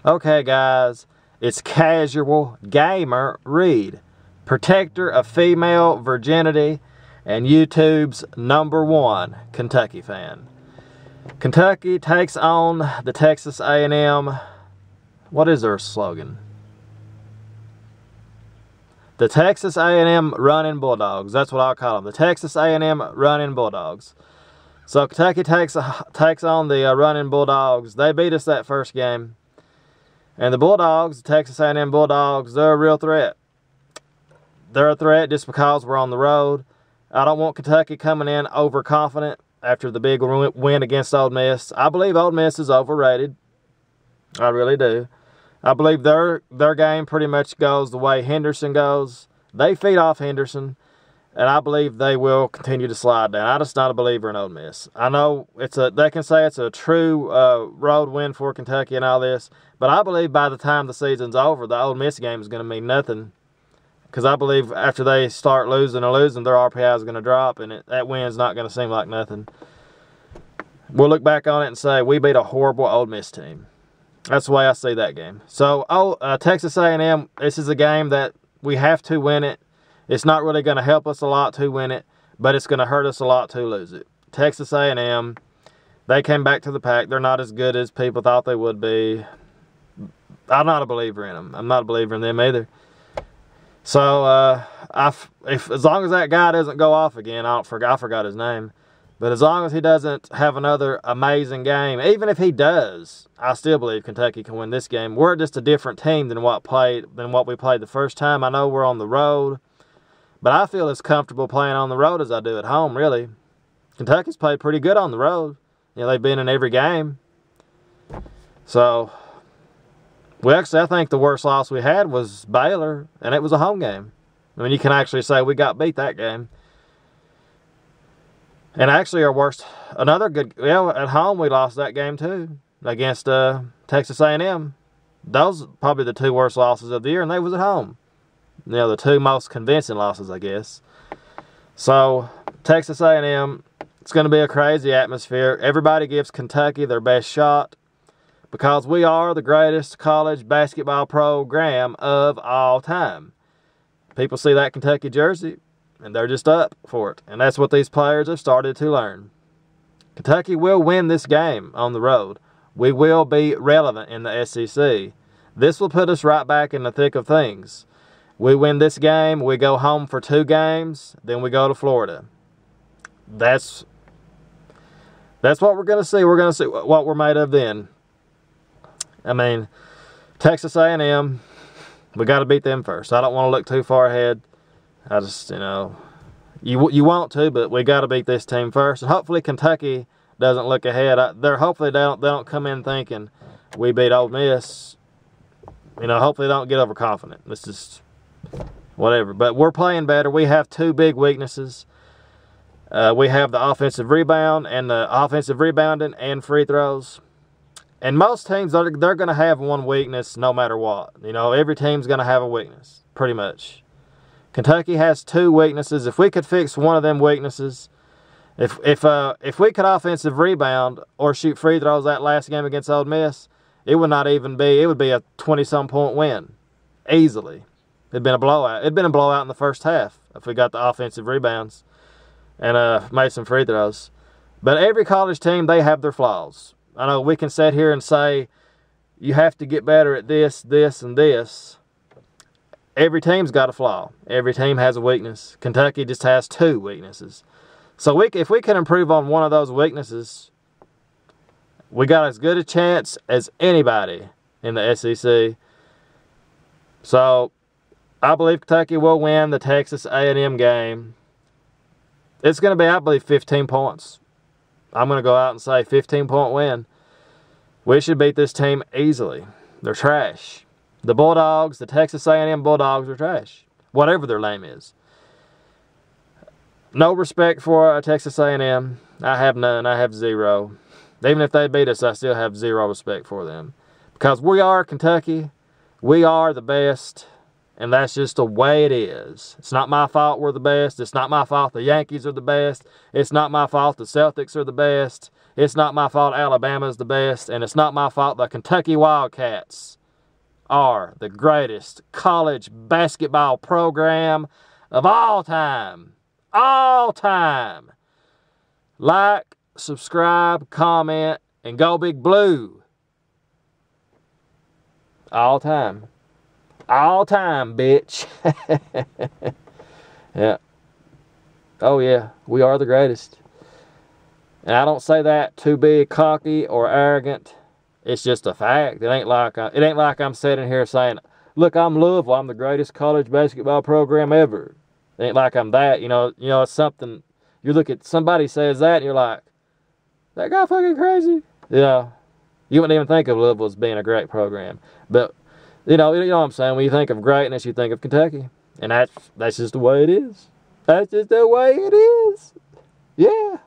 Okay guys, it's Casualgamerreed, protector of female virginity and YouTube's #1 Kentucky fan. Kentucky takes on the Texas A&M, what is their slogan? The Texas A&M Running Bulldogs, that's what I'll call them, the Texas A&M Running Bulldogs. So Kentucky takes on the Running Bulldogs. They beat us that first game. And the Bulldogs, the Texas A&M Bulldogs, they're a real threat. They're a threat just because we're on the road. I don't want Kentucky coming in overconfident after the big win against Ole Miss. I believe Ole Miss is overrated. I really do. I believe their game pretty much goes the way Henderson goes. They feed off Henderson, and I believe they will continue to slide down. I'm just not a believer in Ole Miss. I know they can say it's a true road win for Kentucky and all this, but I believe by the time the season's over, the Ole Miss game is going to mean nothing. Because I believe after they start losing, their RPI is going to drop, and that win's not going to seem like nothing. We'll look back on it and say, we beat a horrible Ole Miss team. That's the way I see that game. So, Texas A&M, this is a game that we have to win it. It's not really going to help us a lot to win it, but it's going to hurt us a lot to lose it. Texas A&M, they came back to the pack. They're not as good as people thought they would be. I'm not a believer in them. I'm not a believer in them either. So, as long as that guy doesn't go off again, I forgot his name, but as long as he doesn't have another amazing game, even if he does, I still believe Kentucky can win this game. We're just a different team than what we played the first time. I know we're on the road, but I feel as comfortable playing on the road as I do at home, really. Kentucky's played pretty good on the road. You know, they've been in every game. So, well, actually, I think the worst loss we had was Baylor, and it was a home game. I mean, you can actually say we got beat that game. And actually, at home we lost that game too, against Texas A&M. Those are probably the two worst losses of the year, and they was at home. You know, the two most convincing losses, I guess. So, Texas A&M, it's going to be a crazy atmosphere. Everybody gives Kentucky their best shot, because we are the greatest college basketball program of all time. People see that Kentucky jersey, and they're just up for it. And that's what these players have started to learn. Kentucky will win this game on the road. We will be relevant in the SEC. This will put us right back in the thick of things. We win this game, we go home for 2 games, then we go to Florida. That's what we're going to see. We're going to see what we're made of then. I mean, Texas A&M, we got to beat them first. I don't want to look too far ahead. I just, you know, you want to, but we got to beat this team first. And hopefully Kentucky doesn't look ahead. Hopefully they don't come in thinking we beat Ole Miss. You know, hopefully they don't get overconfident. It's just whatever. But we're playing better. We have 2 big weaknesses. We have the offensive rebound and the offensive rebounding and free throws. And most teams, they're going to have one weakness no matter what. You know, every team's going to have a weakness, pretty much. Kentucky has 2 weaknesses. If we could fix one of them weaknesses, if we could offensive rebound or shoot free throws that last game against Ole Miss, it would not even be, it would be a 20-some point win, easily. It'd been a blowout. It'd been a blowout in the first half if we got the offensive rebounds and made some free throws. But every college team, they have their flaws. I know we can sit here and say, you have to get better at this, this, and this. Every team's got a flaw. Every team has a weakness. Kentucky just has 2 weaknesses. So if we can improve on one of those weaknesses, we got as good a chance as anybody in the SEC. So I believe Kentucky will win the Texas A&M game. It's going to be, I believe, 15 points. I'm going to go out and say 15-point win. We should beat this team easily. They're trash. The Bulldogs, the Texas A&M Bulldogs are trash. Whatever their name is. No respect for Texas A&M. I have none. I have 0. Even if they beat us, I still have 0 respect for them. Because we are Kentucky. We are the best. And that's just the way it is. It's not my fault we're the best. It's not my fault the Yankees are the best. It's not my fault the Celtics are the best. It's not my fault Alabama's the best. And it's not my fault the Kentucky Wildcats are the greatest college basketball program of all time. All time. Like, subscribe, comment, and go Big Blue. All time. All time, bitch. Yeah. Oh, yeah. We are the greatest. And I don't say that to be cocky or arrogant. It's just a fact. It ain't like I'm sitting here saying, look, I'm Louisville. I'm the greatest college basketball program ever. It ain't like I'm that. You know, it's something. You look at somebody says that, and you're like, that guy fucking crazy. You wouldn't even think of Louisville as being a great program. But you know what I'm saying? When you think of greatness, you think of Kentucky. And that's just the way it is. That's just the way it is. Yeah.